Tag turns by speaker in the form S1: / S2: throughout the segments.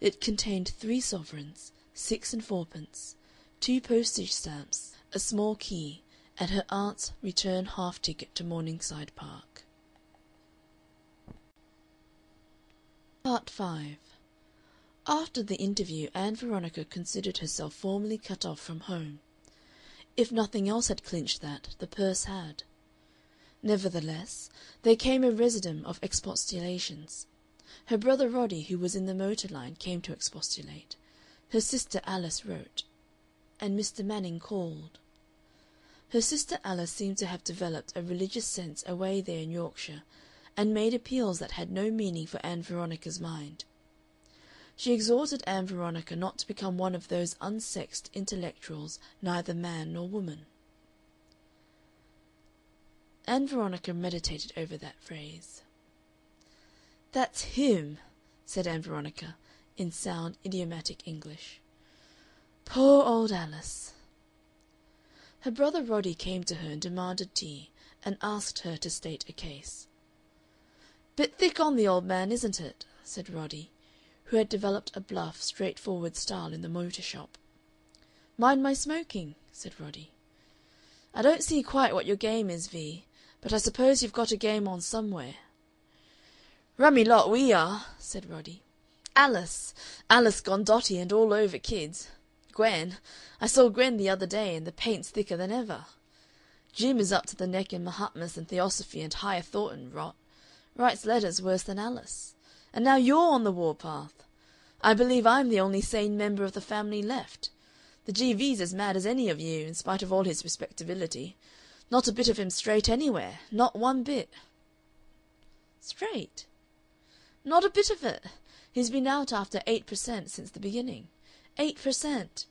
S1: It contained 3 sovereigns, 6 and 4pence, 2 postage stamps, a small key, and her aunt's return half ticket to Morningside Park. Part 5. After the interview, Ann Veronica considered herself formally cut off from home. If nothing else had clinched that, the purse had. Nevertheless, there came a residuum of expostulations. Her brother Roddy, who was in the motor line, came to expostulate. Her sister Alice wrote. And Mr. Manning called. Her sister Alice seemed to have developed a religious sense away there in Yorkshire, and made appeals that had no meaning for Ann Veronica's mind. She exhorted Ann Veronica not to become one of those unsexed intellectuals, neither man nor woman. Ann Veronica meditated over that phrase. "That's him," said Ann Veronica, in sound, idiomatic English. "Poor old Alice." Her brother Roddy came to her and demanded tea, and asked her to state a case. "Bit thick on the old man, isn't it?" said Roddy, who had developed a bluff, straightforward style in the motor shop. "Mind my smoking?" said Roddy. "I don't see quite what your game is, V, but I suppose you've got a game on somewhere." "Rummy lot we are," said Roddy. Alice gone dotty and all over kids. Gwen, I saw Gwen the other day, and the paint's thicker than ever. Jim is up to the neck in Mahatmas and Theosophy and higher thought and rot. Writes letters worse than Alice. And now you're on the warpath. I believe I'm the only sane member of the family left. The G.V.'s as mad as any of you, in spite of all his respectability. Not a bit of him straight anywhere. Not one bit." "Straight?" "Not a bit of it. He's been out after 8% since the beginning. 8%.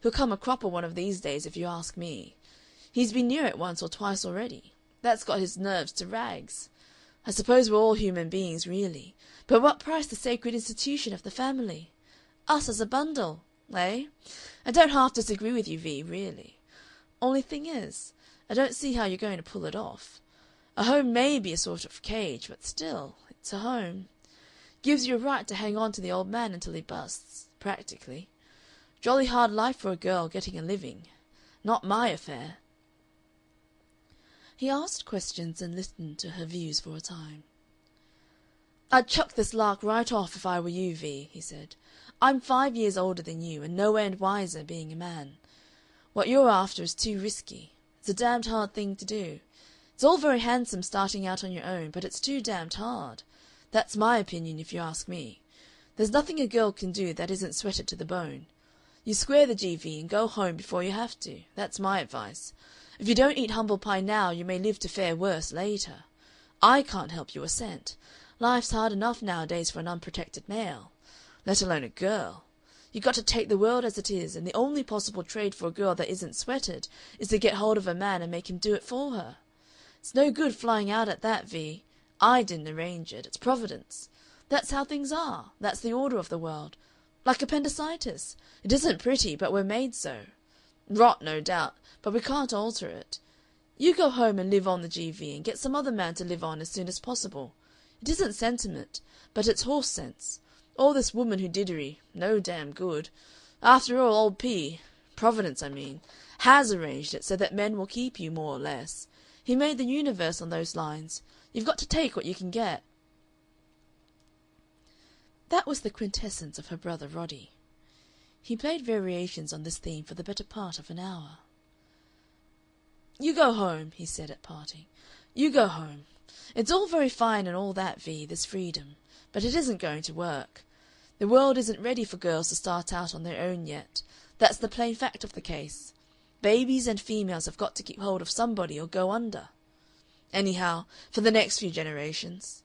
S1: He'll come a cropper one of these days, if you ask me. He's been near it once or twice already. That's got his nerves to rags. I suppose we're all human beings, really. But what price the sacred institution of the family? Us as a bundle, eh? I don't half disagree with you, V, really. Only thing is, I don't see how you're going to pull it off. A home may be a sort of cage, but still, it's a home. Gives you a right to hang on to the old man until he busts, practically. Jolly hard life for a girl getting a living. Not my affair." He asked questions and listened to her views for a time. "I'd chuck this lark right off if I were you, V," he said. "I'm 5 years older than you, and no end wiser, being a man. What you're after is too risky. It's a damned hard thing to do. It's all very handsome starting out on your own, but it's too damned hard. That's my opinion, if you ask me. There's nothing a girl can do that isn't sweated to the bone. You square the G.V. and go home before you have to. That's my advice. If you don't eat humble pie now, you may live to fare worse later. I can't help you a cent. Life's hard enough nowadays for an unprotected male, let alone a girl. You got to take the world as it is, and the only possible trade for a girl that isn't sweated is to get hold of a man and make him do it for her. It's no good flying out at that, V. I didn't arrange it. It's Providence. That's how things are. That's the order of the world. Like appendicitis. It isn't pretty, but we're made so. Rot, no doubt, but we can't alter it. You go home and live on the G.V. and get some other man to live on as soon as possible. It isn't sentiment, but it's horse sense. All this woman who diddery, no damn good. After all, old P, Providence I mean, has arranged it so that men will keep you more or less. He made the universe on those lines. You've got to take what you can get." That was the quintessence of her brother Roddy. He played variations on this theme for the better part of an hour. "You go home," he said at parting. "You go home. It's all very fine and all that, V, this freedom, but it isn't going to work. The world isn't ready for girls to start out on their own yet. That's the plain fact of the case. Babies and females have got to keep hold of somebody or go under. Anyhow, for the next few generations.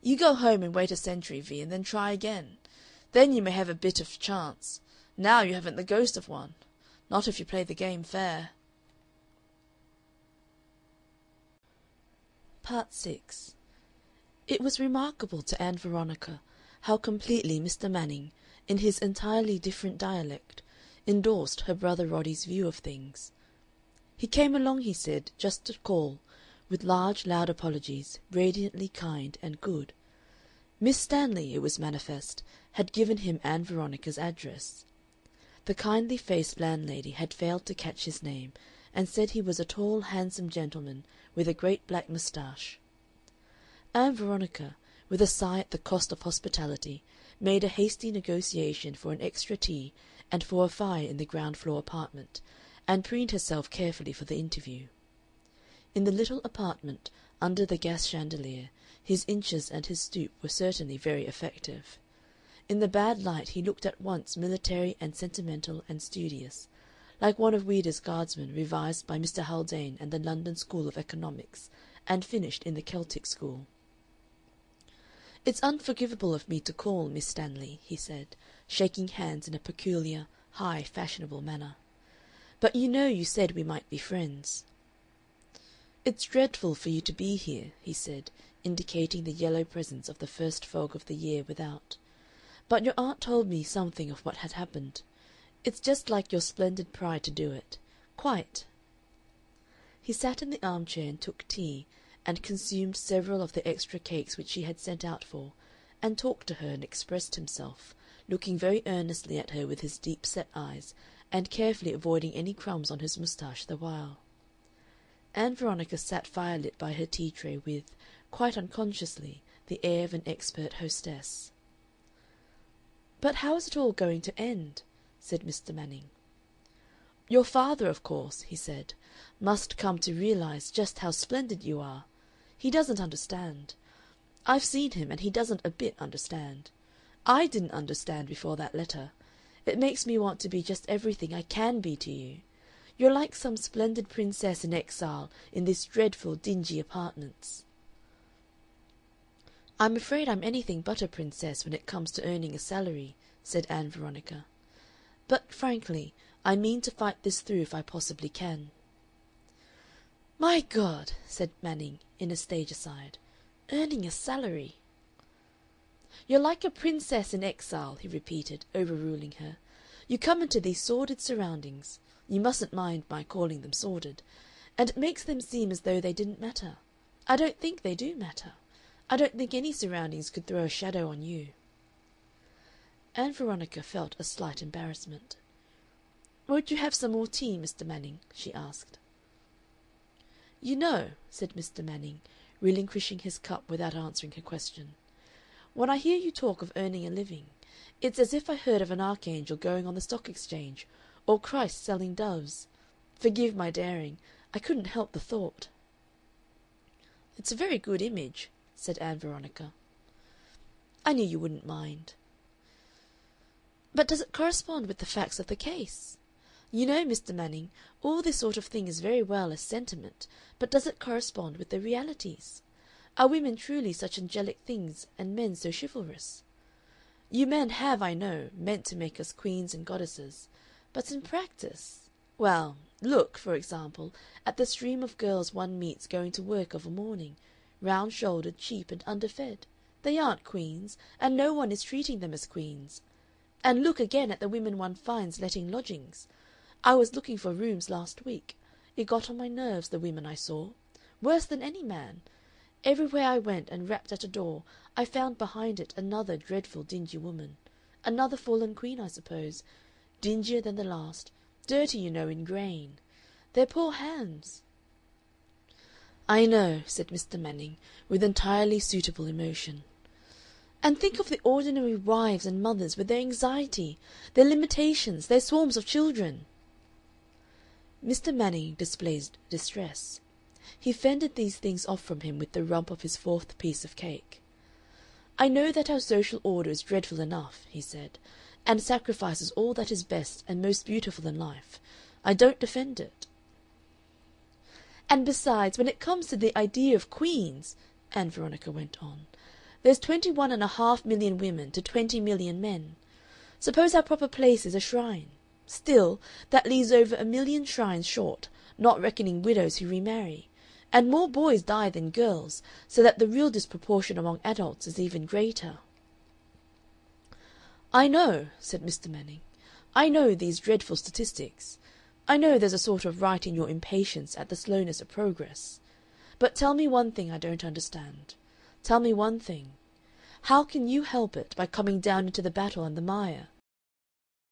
S1: You go home and wait a century, V, and then try again. Then you may have a bit of chance. Now you haven't the ghost of one. Not if you play the game fair." Part 6. It was remarkable to Ann Veronica how completely Mr. Manning, in his entirely different dialect, endorsed her brother Roddy's view of things. He came along, he said, just to call, with large, loud apologies, radiantly kind and good. Miss Stanley, it was manifest, had given him Ann Veronica's address. The kindly-faced landlady had failed to catch his name, and said he was a tall, handsome gentleman with a great black moustache. Ann Veronica, with a sigh at the cost of hospitality, made a hasty negotiation for an extra tea and for a fire in the ground-floor apartment, and preened herself carefully for the interview. In the little apartment, under the gas chandelier, his inches and his stoop were certainly very effective. In the bad light he looked at once military and sentimental and studious, like one of Ouida's guardsmen revised by Mr. Haldane and the London School of Economics, and finished in the Celtic School. "It's unforgivable of me to call, Miss Stanley," he said, shaking hands in a peculiar, high, fashionable manner. "But you know you said we might be friends." "It's dreadful for you to be here," he said, indicating the yellow presence of the first fog of the year without. "But your aunt told me something of what had happened. It's just like your splendid pride to do it. Quite." He sat in the arm-chair and took tea, and consumed several of the extra cakes which she had sent out for, and talked to her and expressed himself, looking very earnestly at her with his deep-set eyes, and carefully avoiding any crumbs on his moustache the while. Ann Veronica sat firelit by her tea-tray with, quite unconsciously, the air of an expert hostess. "But how is it all going to end?" said Mr. Manning. "Your father, of course," he said, "must come to realize just how splendid you are. He doesn't understand. I've seen him, and he doesn't a bit understand. I didn't understand before that letter. It makes me want to be just everything I can be to you. You're like some splendid princess in exile in these dreadful, dingy apartments." "I'm afraid I'm anything but a princess when it comes to earning a salary," said Ann Veronica. "But, frankly, I mean to fight this through if I possibly can." "My God!" said Manning, in a stage aside. "Earning a salary!" "You're like a princess in exile," he repeated, overruling her. "You come into these sordid surroundings, you mustn't mind my calling them sordid, and it makes them seem as though they didn't matter. I don't think they do matter. I don't think any surroundings could throw a shadow on you." Ann Veronica felt a slight embarrassment. "Won't you have some more tea, Mr. Manning?" she asked. "You know," said Mr. Manning, relinquishing his cup without answering her question, "when I hear you talk of earning a living, it's as if I heard of an archangel going on the Stock Exchange, or Christ selling doves. Forgive my daring. I couldn't help the thought." "It's a very good image," said Ann Veronica. "I knew you wouldn't mind." "But does it correspond with the facts of the case? You know, Mr. Manning, all this sort of thing is very well as sentiment, but does it correspond with the realities? Are women truly such angelic things and men so chivalrous? You men have, I know, meant to make us queens and goddesses, but in practice, well, look, for example, at the stream of girls one meets going to work of a morning, round-shouldered, cheap, and underfed. They aren't queens, and no one is treating them as queens. And look again at the women one finds letting lodgings. I was looking for rooms last week. It got on my nerves, the women I saw. Worse than any man. Everywhere I went and rapped at a door, I found behind it another dreadful dingy woman. Another fallen queen, I suppose. Dingier than the last. Dirty, you know, in grain. They're poor hams." "I know," said Mr. Manning, with entirely suitable emotion. "And think of the ordinary wives and mothers with their anxiety, their limitations, their swarms of children." Mr. Manning displayed distress. He fended these things off from him with the rump of his fourth piece of cake. "I know that our social order is dreadful enough," he said, "and sacrifices all that is best and most beautiful in life. I don't defend it." "And besides, when it comes to the idea of queens," Ann Veronica went on, "there's 21.5 million women to 20 million men. Suppose our proper place is a shrine. Still, that leaves over 1 million shrines short, not reckoning widows who remarry. And more boys die than girls, so that the real disproportion among adults is even greater." "I know," said Mr. Manning. "I know these dreadful statistics. I know there's a sort of right in your impatience at the slowness of progress. But tell me one thing I don't understand. Tell me one thing. How can you help it by coming down into the battle and the mire?